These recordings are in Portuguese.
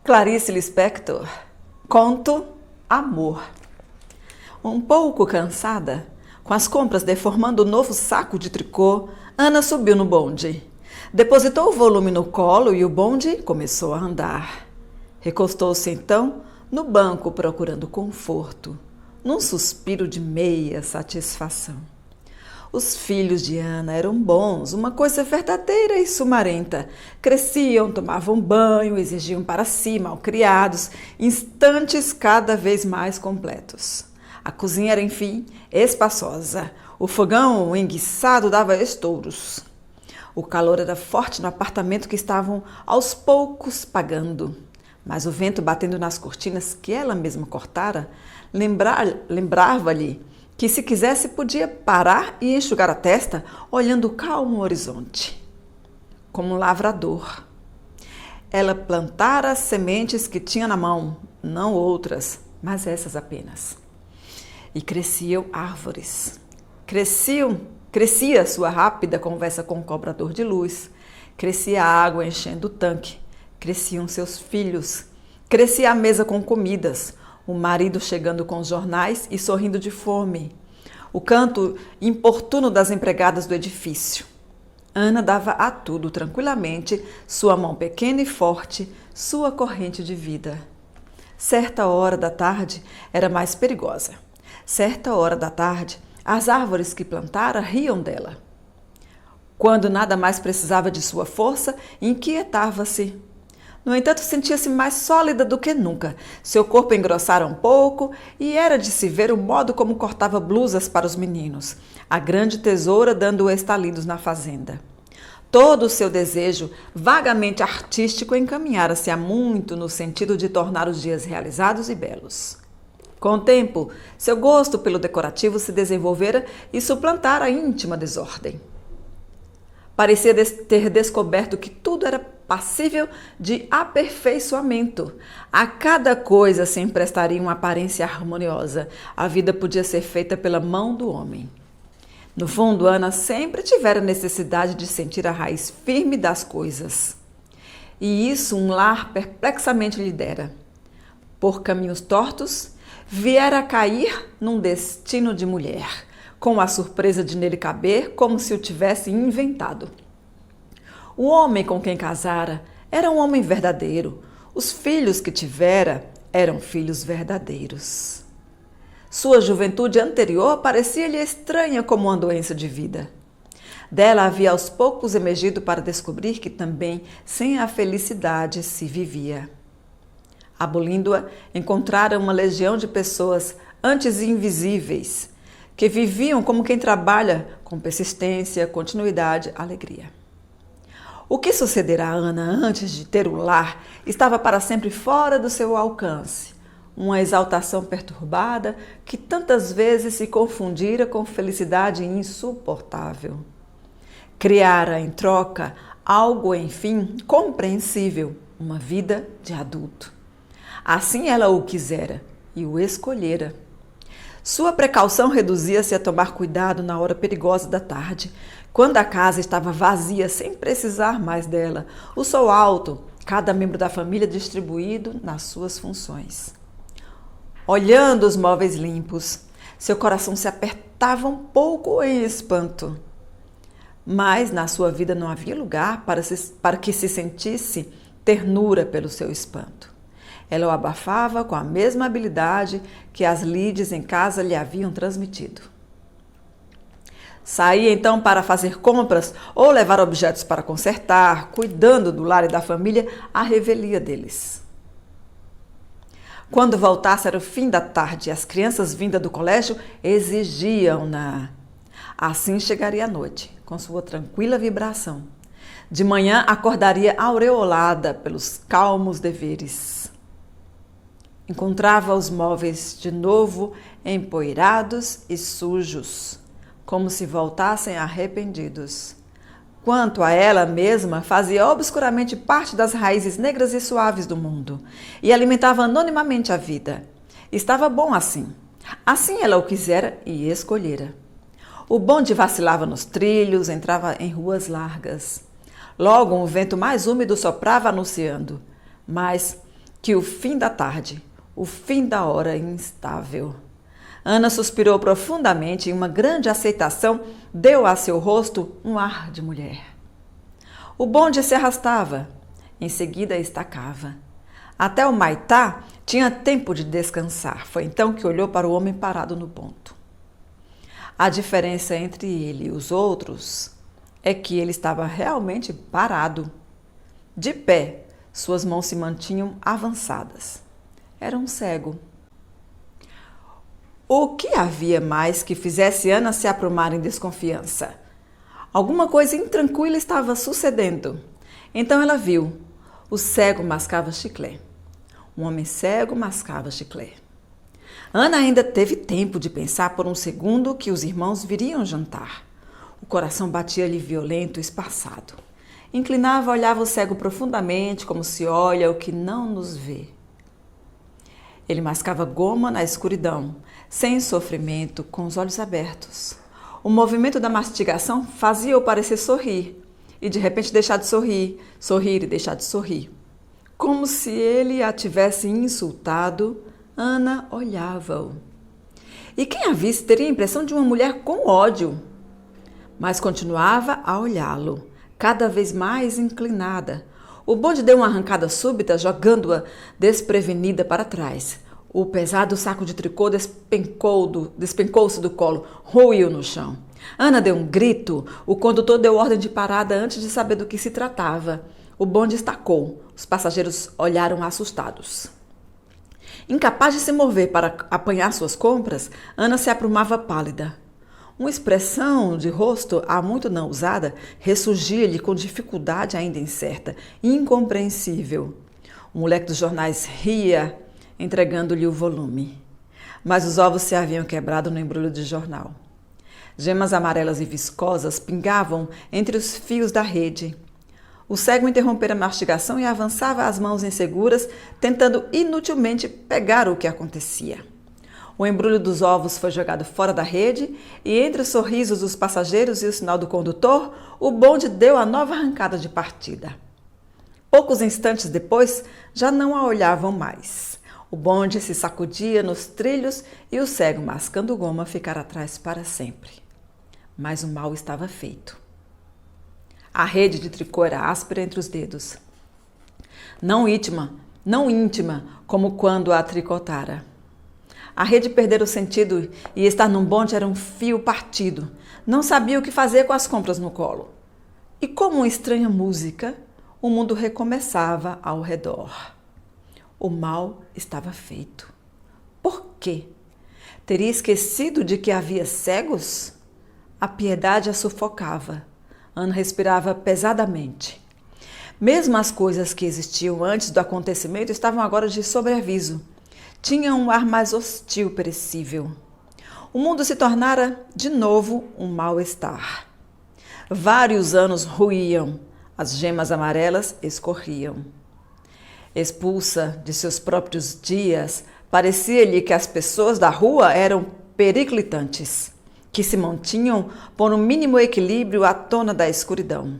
Clarice Lispector, conto Amor. Um pouco cansada, com as compras deformando o novo saco de tricô, Ana subiu no bonde. Depositou o volume no colo e o bonde começou a andar. Recostou-se então no banco procurando conforto, num suspiro de meia satisfação. Os filhos de Ana eram bons, uma coisa verdadeira e sumarenta. Cresciam, tomavam banho, exigiam para si, malcriados, instantes cada vez mais completos. A cozinha era, enfim, espaçosa. O fogão enguiçado dava estouros. O calor era forte no apartamento que estavam aos poucos pagando. Mas o vento batendo nas cortinas que ela mesma cortara, lembrava-lhe que se quisesse podia parar e enxugar a testa olhando o calmo horizonte. Como um lavrador. Ela plantara as sementes que tinha na mão, não outras, mas essas apenas. E cresciam árvores. Crescia sua rápida conversa com o cobrador de luz. Crescia a água enchendo o tanque. Cresciam seus filhos. Crescia a mesa com comidas. O marido chegando com os jornais e sorrindo de fome. O canto importuno das empregadas do edifício. Ana dava a tudo tranquilamente, sua mão pequena e forte, sua corrente de vida. Certa hora da tarde era mais perigosa. Certa hora da tarde, as árvores que plantara riam dela. Quando nada mais precisava de sua força, inquietava-se. No entanto, sentia-se mais sólida do que nunca. Seu corpo engrossara um pouco e era de se ver o modo como cortava blusas para os meninos, a grande tesoura dando estalidos na fazenda. Todo o seu desejo, vagamente artístico, encaminhara-se há muito no sentido de tornar os dias realizados e belos. Com o tempo, seu gosto pelo decorativo se desenvolvera e suplantara a íntima desordem. Parecia ter descoberto que tudo era passível de aperfeiçoamento. A cada coisa se emprestaria uma aparência harmoniosa. A vida podia ser feita pela mão do homem. No fundo, Ana sempre tivera necessidade de sentir a raiz firme das coisas. E isso um lar perplexamente lhe dera. Por caminhos tortos, viera a cair num destino de mulher, com a surpresa de nele caber como se o tivesse inventado. O homem com quem casara era um homem verdadeiro. Os filhos que tivera eram filhos verdadeiros. Sua juventude anterior parecia-lhe estranha como uma doença de vida. Dela havia aos poucos emergido para descobrir que também sem a felicidade se vivia. Abolindo-a, encontrara uma legião de pessoas antes invisíveis, que viviam como quem trabalha com persistência, continuidade, alegria. O que sucederá a Ana antes de ter o lar estava para sempre fora do seu alcance. Uma exaltação perturbada que tantas vezes se confundira com felicidade insuportável. Criara em troca algo, enfim, compreensível, uma vida de adulto. Assim ela o quisera e o escolhera. Sua precaução reduzia-se a tomar cuidado na hora perigosa da tarde, quando a casa estava vazia sem precisar mais dela, o sol alto, cada membro da família distribuído nas suas funções. Olhando os móveis limpos, seu coração se apertava um pouco em espanto. Mas na sua vida não havia lugar para que se sentisse ternura pelo seu espanto. Ela o abafava com a mesma habilidade que as lides em casa lhe haviam transmitido. Saía então para fazer compras ou levar objetos para consertar, cuidando do lar e da família à revelia deles. Quando voltasse era o fim da tarde e as crianças vindas do colégio exigiam-na. Assim chegaria a noite, com sua tranquila vibração. De manhã acordaria aureolada pelos calmos deveres. Encontrava os móveis de novo empoeirados e sujos, como se voltassem arrependidos. Quanto a ela mesma, fazia obscuramente parte das raízes negras e suaves do mundo e alimentava anonimamente a vida. Estava bom assim. Assim ela o quisera e escolhera. O bonde vacilava nos trilhos, entrava em ruas largas. Logo um vento mais úmido soprava anunciando: mas que o fim da tarde, o fim da hora instável. Ana suspirou profundamente e uma grande aceitação deu a seu rosto um ar de mulher. O bonde se arrastava, em seguida estacava. Até o Maitá tinha tempo de descansar. Foi então que olhou para o homem parado no ponto. A diferença entre ele e os outros é que ele estava realmente parado. De pé, suas mãos se mantinham avançadas. Era um cego. O que havia mais que fizesse Ana se aprumar em desconfiança? Alguma coisa intranquila estava sucedendo. Então ela viu. O cego mascava chiclé. Um homem cego mascava chiclé. Ana ainda teve tempo de pensar por um segundo que os irmãos viriam jantar. O coração batia-lhe violento, espaçado. Inclinava, olhava o cego profundamente, como se olha o que não nos vê. Ele mascava goma na escuridão, sem sofrimento, com os olhos abertos. O movimento da mastigação fazia-o parecer sorrir, e de repente deixar de sorrir, sorrir e deixar de sorrir. Como se ele a tivesse insultado, Ana olhava-o. E quem a visse teria a impressão de uma mulher com ódio, mas continuava a olhá-lo, cada vez mais inclinada. O bonde deu uma arrancada súbita, jogando-a desprevenida para trás. O pesado saco de tricô despencou-se do colo, ruiu no chão. Ana deu um grito. O condutor deu ordem de parada antes de saber do que se tratava. O bonde estacou. Os passageiros olharam assustados. Incapaz de se mover para apanhar suas compras, Ana se aprumava pálida. Uma expressão de rosto há muito não usada ressurgia-lhe com dificuldade ainda incerta, incompreensível. O moleque dos jornais ria, entregando-lhe o volume. Mas os ovos se haviam quebrado no embrulho de jornal. Gemas amarelas e viscosas pingavam entre os fios da rede. O cego interrompera a mastigação e avançava as mãos inseguras, tentando inutilmente pegar o que acontecia. O embrulho dos ovos foi jogado fora da rede e, entre os sorrisos dos passageiros e o sinal do condutor, o bonde deu a nova arrancada de partida. Poucos instantes depois, já não a olhavam mais. O bonde se sacudia nos trilhos e o cego, mascando goma, ficara atrás para sempre. Mas o mal estava feito. A rede de tricô era áspera entre os dedos. Não íntima, como quando a tricotara. A rede perdera o sentido e estar num bonde era um fio partido. Não sabia o que fazer com as compras no colo. E como uma estranha música, o mundo recomeçava ao redor. O mal estava feito. Por quê? Teria esquecido de que havia cegos? A piedade a sufocava. Ana respirava pesadamente. Mesmo as coisas que existiam antes do acontecimento estavam agora de sobreaviso. Tinham um ar mais hostil, perecível. O mundo se tornara, de novo, um mal-estar. Vários anos ruíam, as gemas amarelas escorriam. Expulsa de seus próprios dias, parecia-lhe que as pessoas da rua eram periclitantes, que se mantinham por um mínimo equilíbrio à tona da escuridão.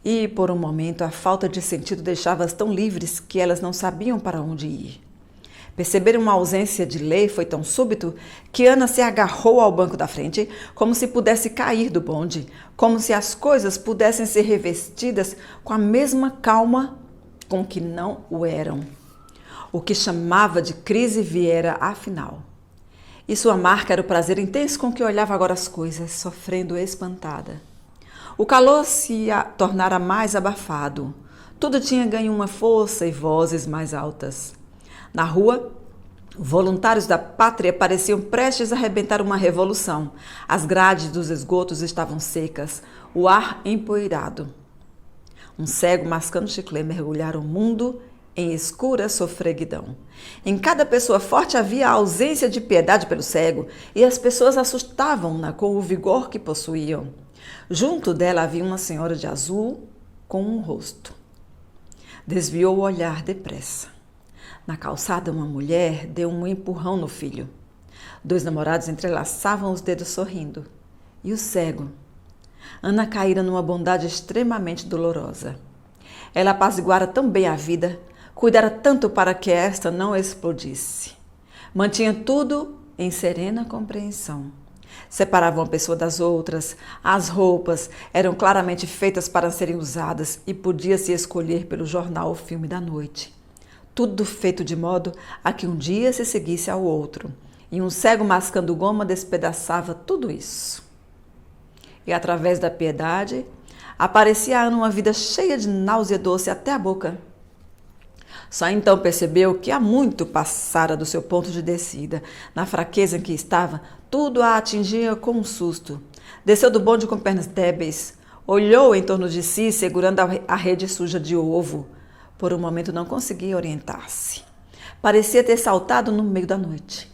E, por um momento, a falta de sentido deixava-as tão livres que elas não sabiam para onde ir. Perceber uma ausência de lei foi tão súbito que Ana se agarrou ao banco da frente, como se pudesse cair do bonde, como se as coisas pudessem ser revestidas com a mesma calma com que não o eram. O que chamava de crise viera afinal. E sua marca era o prazer intenso com que olhava agora as coisas, sofrendo espantada. O calor se tornara mais abafado. Tudo tinha ganho uma força e vozes mais altas. Na rua, voluntários da pátria pareciam prestes a arrebentar uma revolução. As grades dos esgotos estavam secas, o ar empoeirado. Um cego mascando chiclé mergulhara o mundo em escura sofreguidão. Em cada pessoa forte havia a ausência de piedade pelo cego, e as pessoas assustavam-na com o vigor que possuíam. Junto dela havia uma senhora de azul com um rosto. Desviou o olhar depressa. Na calçada, uma mulher deu um empurrão no filho. 2 namorados entrelaçavam os dedos sorrindo. E o cego? Ana caíra numa bondade extremamente dolorosa. Ela apaziguara tão bem a vida, Cuidara tanto para que esta não explodisse. Mantinha tudo em serena compreensão. Separava uma pessoa das outras, as roupas eram claramente feitas para serem usadas e podia-se escolher pelo jornal o filme da noite. Tudo feito de modo a que um dia se seguisse ao outro, e um cego mascando goma despedaçava tudo isso. E através da piedade, aparecia a Ana uma vida cheia de náusea doce até a boca. Só então percebeu que há muito passara do seu ponto de descida. Na fraqueza em que estava, tudo a atingia com um susto. Desceu do bonde com pernas débeis, olhou em torno de si, segurando a rede suja de ovo. Por um momento não conseguia orientar-se. Parecia ter saltado no meio da noite.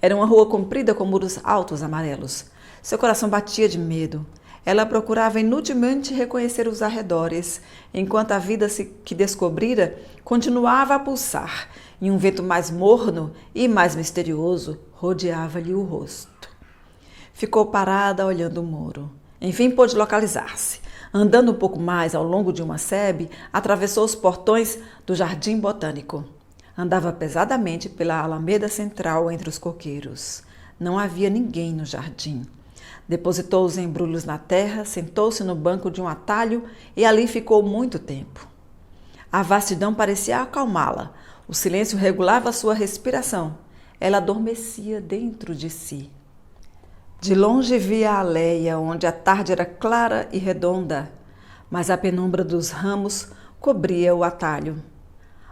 Era uma rua comprida com muros altos amarelos. Seu coração batia de medo. Ela procurava inutilmente reconhecer os arredores, enquanto a vida que descobrira continuava a pulsar, e um vento mais morno e mais misterioso rodeava-lhe o rosto. Ficou parada olhando o muro. Enfim pôde localizar-se. Andando um pouco mais ao longo de uma sebe, atravessou os portões do Jardim Botânico. Andava pesadamente pela alameda central entre os coqueiros. Não havia ninguém no jardim. Depositou os embrulhos na terra, sentou-se no banco de um atalho e ali ficou muito tempo. A vastidão parecia acalmá-la. O silêncio regulava sua respiração. Ela adormecia dentro de si. De longe via a aléia, onde a tarde era clara e redonda, mas a penumbra dos ramos cobria o atalho.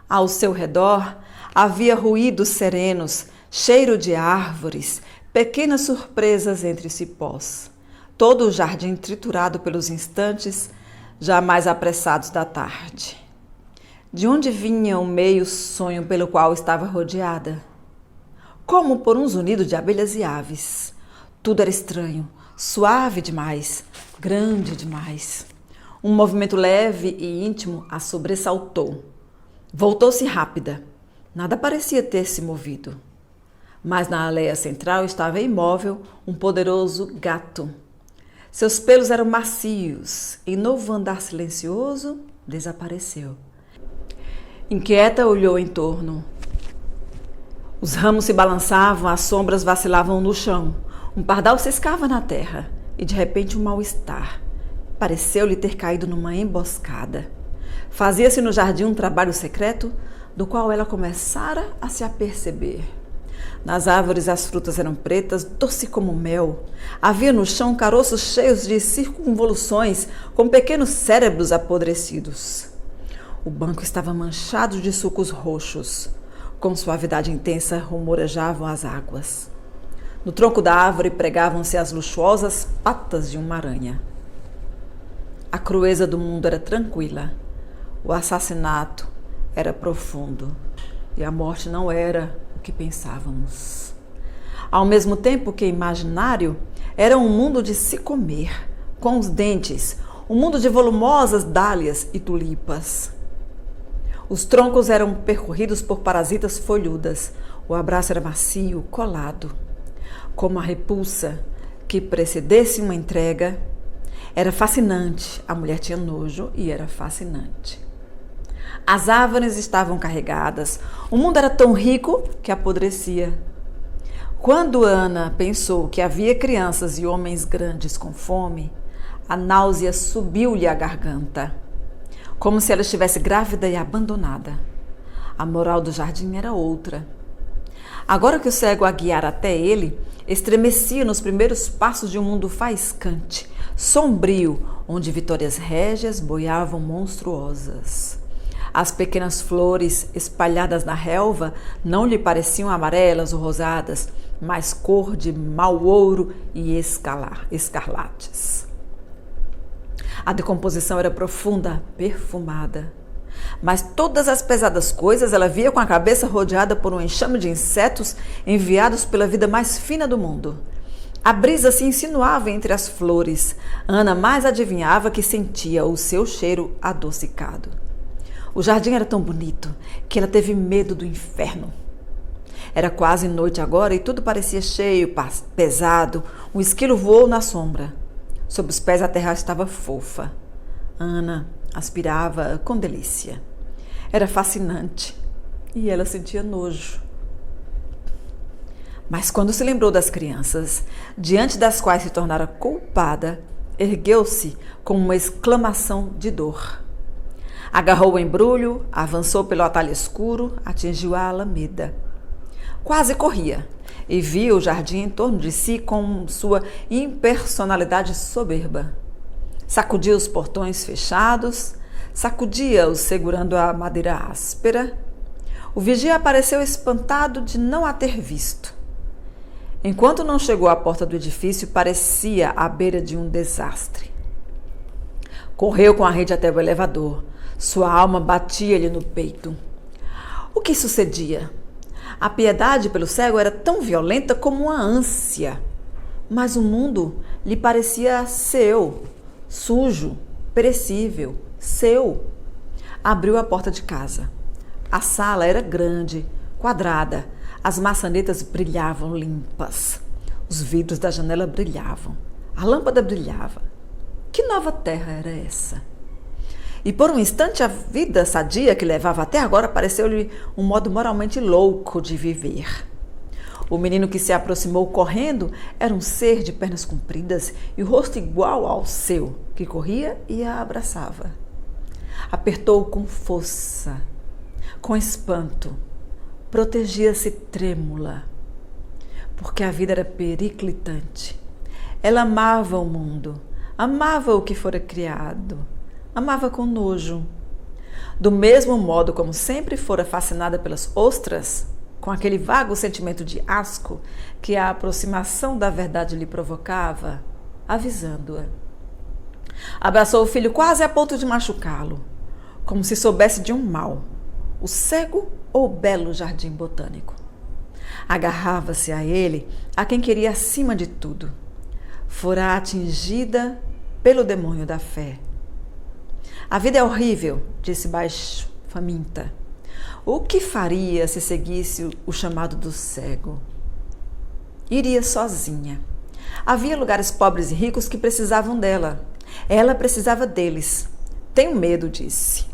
Ao seu redor havia ruídos serenos, cheiro de árvores, pequenas surpresas entre cipós. Todo o jardim triturado pelos instantes jamais apressados da tarde. De onde vinha o meio sonho pelo qual estava rodeada? Como por um zunido de abelhas e aves. Tudo era estranho, suave demais, grande demais. Um movimento leve e íntimo a sobressaltou. Voltou-se rápida. Nada parecia ter se movido. Mas na aléia central estava imóvel um poderoso gato. Seus pelos eram macios e, novo andar silencioso, desapareceu. Inquieta, olhou em torno. Os ramos se balançavam, as sombras vacilavam no chão. Um pardal ciscava na terra e, de repente, um mal-estar. Pareceu-lhe ter caído numa emboscada. Fazia-se no jardim um trabalho secreto do qual ela começara a se aperceber. Nas árvores as frutas eram pretas, doce como mel. Havia no chão caroços cheios de circunvoluções, com pequenos cérebros apodrecidos. O banco estava manchado de sucos roxos. Com suavidade intensa rumorejavam as águas. No tronco da árvore pregavam-se as luxuosas patas de uma aranha. A crueza do mundo era tranquila. O assassinato era profundo. E a morte não era o que pensávamos. Ao mesmo tempo que imaginário, era um mundo de se comer, com os dentes, um mundo de volumosas dálias e tulipas. Os troncos eram percorridos por parasitas folhudas. O abraço era macio, colado. Como a repulsa que precedesse uma entrega, era fascinante. A mulher tinha nojo e era fascinante. As árvores estavam carregadas. O mundo era tão rico que apodrecia. Quando Ana pensou que havia crianças e homens grandes com fome, a náusea subiu-lhe à garganta, como se ela estivesse grávida e abandonada. A moral do jardim era outra. Agora que o cego a guiara até ele, estremecia nos primeiros passos de um mundo faiscante, sombrio, onde vitórias régias boiavam monstruosas. As pequenas flores espalhadas na relva não lhe pareciam amarelas ou rosadas, mas cor de mau ouro e escarlates. A decomposição era profunda, perfumada. Mas todas as pesadas coisas ela via com a cabeça rodeada por um enxame de insetos enviados pela vida mais fina do mundo. A brisa se insinuava entre as flores. Ana mais adivinhava que sentia o seu cheiro adocicado. O jardim era tão bonito que ela teve medo do inferno. Era quase noite agora e tudo parecia cheio, pesado. Um esquilo voou na sombra. Sob os pés a terra estava fofa. Ana aspirava com delícia. Era fascinante e ela sentia nojo. Mas quando se lembrou das crianças, diante das quais se tornara culpada, ergueu-se com uma exclamação de dor. Agarrou o embrulho, avançou pelo atalho escuro, atingiu a alameda. Quase corria e via o jardim em torno de si com sua impersonalidade soberba. Sacudia os portões fechados, sacudia-os segurando a madeira áspera. O vigia apareceu espantado de não a ter visto. Enquanto não chegou à porta do edifício, parecia à beira de um desastre. Correu com a rede até o elevador. Sua alma batia-lhe no peito. O que sucedia? A piedade pelo cego era tão violenta como uma ânsia. Mas o mundo lhe parecia seu, sujo, perecível, seu. Abriu a porta de casa. A sala era grande, quadrada. As maçanetas brilhavam limpas. Os vidros da janela brilhavam. A lâmpada brilhava. Que nova terra era essa? E por um instante a vida sadia que levava até agora pareceu-lhe um modo moralmente louco de viver. O menino que se aproximou correndo era um ser de pernas compridas e o rosto igual ao seu, que corria e a abraçava. Apertou-o com força, com espanto. Protegia-se trêmula, porque a vida era periclitante. Ela amava o mundo, amava o que fora criado, amava com nojo. Do mesmo modo como sempre fora fascinada pelas ostras, com aquele vago sentimento de asco que a aproximação da verdade lhe provocava, avisando-a. Abraçou o filho quase a ponto de machucá-lo, como se soubesse de um mal, o cego ou o belo jardim botânico. Agarrava-se a ele, a quem queria acima de tudo. Fora atingida pelo demônio da fé. A vida é horrível, disse baixo, faminta. O que faria se seguisse o chamado do cego? Iria sozinha. Havia lugares pobres e ricos que precisavam dela. Ela precisava deles. Tenho medo, disse.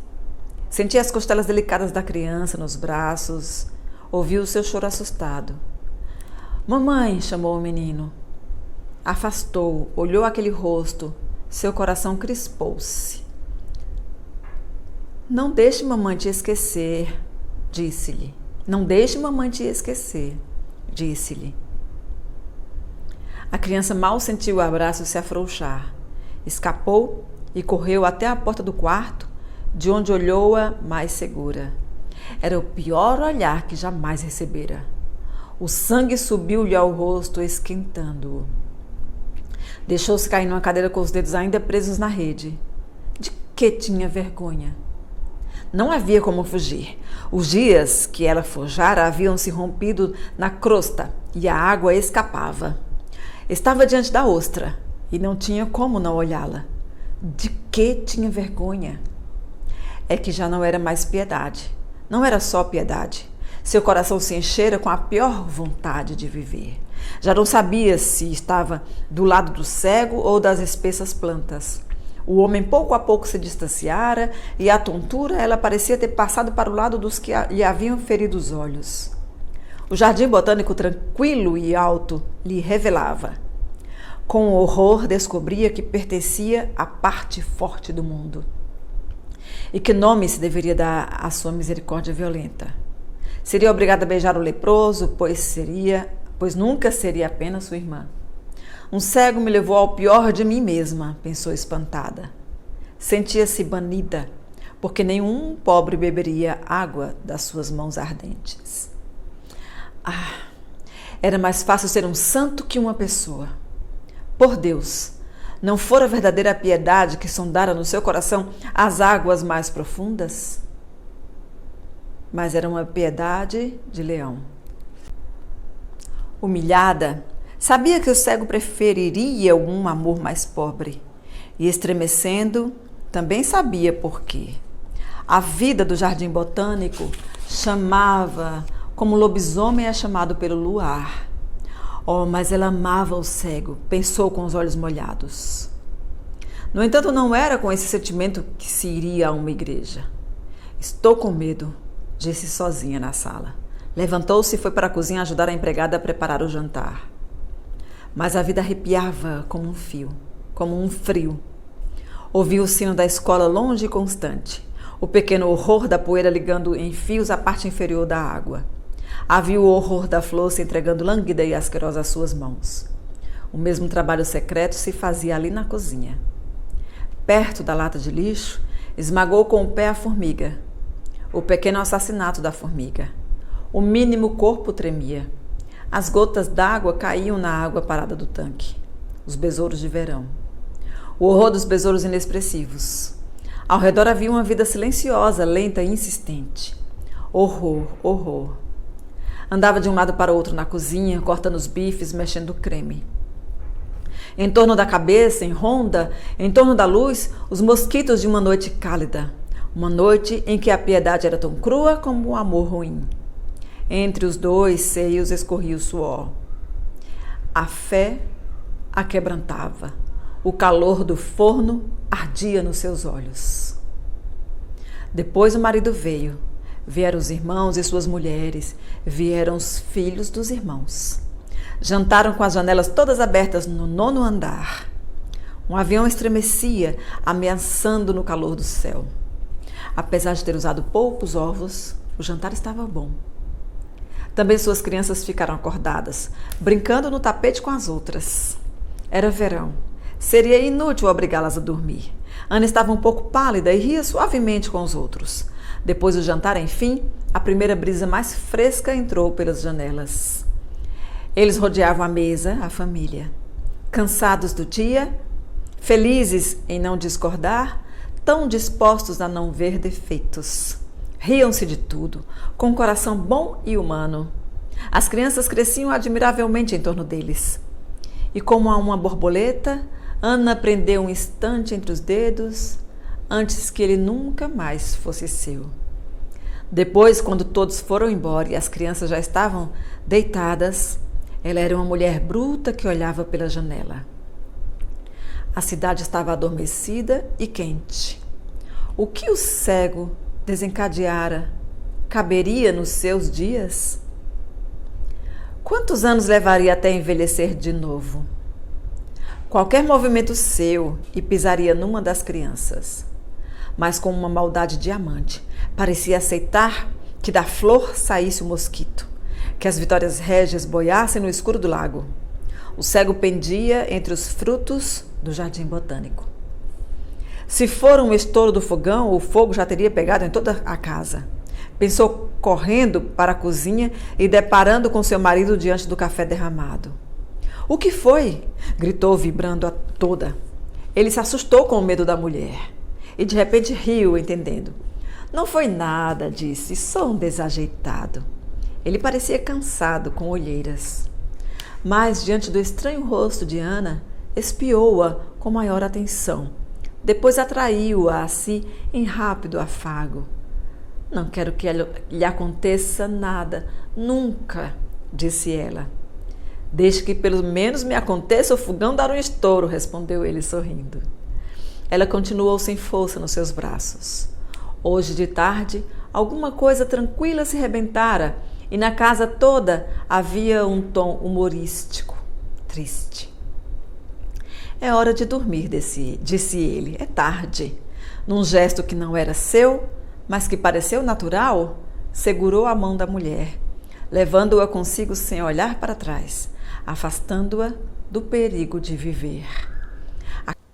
Sentia as costelas delicadas da criança nos braços. Ouviu o seu choro assustado. Mamãe, chamou o menino. Afastou, olhou aquele rosto. Seu coração crispou-se. Não deixe mamãe te esquecer, disse-lhe. Não deixe mamãe te esquecer, disse-lhe. A criança mal sentiu o abraço se afrouxar. Escapou e correu até a porta do quarto, de onde olhou-a mais segura. Era o pior olhar que jamais recebera. O sangue subiu-lhe ao rosto, esquentando-o. Deixou-se cair numa cadeira com os dedos ainda presos na rede. De que tinha vergonha? Não havia como fugir. Os dias que ela forjara haviam se rompido na crosta e a água escapava. Estava diante da ostra e não tinha como não olhá-la. De que tinha vergonha? É que já não era mais piedade. Não era só piedade. Seu coração se enchera com a pior vontade de viver. Já não sabia se estava do lado do cego ou das espessas plantas. O homem pouco a pouco se distanciara e a tontura ela parecia ter passado para o lado dos que lhe haviam ferido os olhos. O jardim botânico tranquilo e alto lhe revelava. Com horror descobria que pertencia à parte forte do mundo. E que nome se deveria dar à sua misericórdia violenta? Seria obrigada a beijar o leproso, pois nunca seria apenas sua irmã. Um cego me levou ao pior de mim mesma, pensou espantada. Sentia-se banida, porque nenhum pobre beberia água das suas mãos ardentes. Era mais fácil ser um santo que uma pessoa. Por Deus, não fora verdadeira a piedade que sondara no seu coração as águas mais profundas? Mas era uma piedade de leão. Humilhada, sabia que o cego preferiria um amor mais pobre. E estremecendo, também sabia por quê. A vida do jardim botânico chamava como o lobisomem é chamado pelo luar. Oh, mas ela amava o cego, pensou com os olhos molhados. No entanto, não era com esse sentimento que se iria a uma igreja. Estou com medo, disse sozinha na sala. Levantou-se e foi para a cozinha ajudar a empregada a preparar o jantar. Mas a vida arrepiava como um fio, como um frio. Ouviu o sino da escola longe e constante, o pequeno horror da poeira ligando em fios a parte inferior da água. Havia o horror da flor se entregando lânguida e asquerosa às suas mãos. O mesmo trabalho secreto se fazia ali na cozinha. Perto da lata de lixo, esmagou com o pé a formiga. O pequeno assassinato da formiga. O mínimo corpo tremia. As gotas d'água caíam na água parada do tanque. Os besouros de verão. O horror dos besouros inexpressivos. Ao redor havia uma vida silenciosa, lenta e insistente. Horror, horror. Andava de um lado para o outro na cozinha, cortando os bifes, mexendo o creme. Em torno da cabeça, em ronda, em torno da luz, os mosquitos de uma noite cálida. Uma noite em que a piedade era tão crua como o amor ruim. Entre os dois seios escorria o suor. A fé a quebrantava. O calor do forno ardia nos seus olhos. Depois o marido veio. Vieram os irmãos e suas mulheres. Vieram os filhos dos irmãos. Jantaram com as janelas todas abertas no 9º andar. Um avião estremecia, ameaçando no calor do céu. Apesar de ter usado poucos ovos, o jantar estava bom. Também suas crianças ficaram acordadas, brincando no tapete com as outras. Era verão. Seria inútil obrigá-las a dormir. Ana estava um pouco pálida e ria suavemente com os outros. Depois do jantar, enfim, a primeira brisa mais fresca entrou pelas janelas. Eles rodeavam a mesa, a família. Cansados do dia, felizes em não discordar, tão dispostos a não ver defeitos. Riam-se de tudo, com um coração bom e humano. As crianças cresciam admiravelmente em torno deles. E como a uma borboleta, Ana prendeu um instante entre os dedos, antes que ele nunca mais fosse seu. Depois, quando todos foram embora e as crianças já estavam deitadas, ela era uma mulher bruta que olhava pela janela. A cidade estava adormecida e quente. O que o cego desencadeara caberia nos seus dias? Quantos anos levaria até envelhecer de novo? Qualquer movimento seu e pisaria numa das crianças. Mas com uma maldade diamante, parecia aceitar que da flor saísse o mosquito, que as vitórias régias boiassem no escuro do lago. O cego pendia entre os frutos do jardim botânico. Se for um estouro do fogão, o fogo já teria pegado em toda a casa. Pensou correndo para a cozinha e deparando com seu marido diante do café derramado. "O que foi?" gritou, vibrando a toda. Ele se assustou com o medo da mulher e de repente riu, entendendo. "Não foi nada", disse, "só um desajeitado." Ele parecia cansado, com olheiras. Mas, diante do estranho rosto de Ana, espiou-a com maior atenção. Depois atraiu-a a si em rápido afago. "Não quero que lhe aconteça nada, nunca", disse ela. "Desde que pelo menos me aconteça o fogão dar um estouro", respondeu ele sorrindo. Ela continuou sem força nos seus braços. Hoje de tarde, alguma coisa tranquila se rebentara e na casa toda havia um tom humorístico, triste. "É hora de dormir", disse ele. "É tarde." Num gesto que não era seu, mas que pareceu natural, segurou a mão da mulher, levando-a consigo sem olhar para trás, afastando-a do perigo de viver.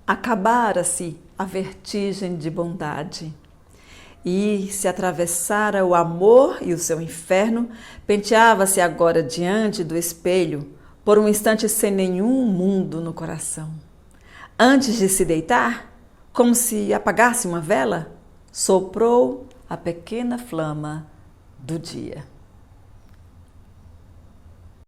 Acabara-se a vertigem de bondade. E se atravessara o amor e o seu inferno, penteava-se agora diante do espelho, por um instante sem nenhum mundo no coração. Antes de se deitar, como se apagasse uma vela, soprou a pequena flama do dia.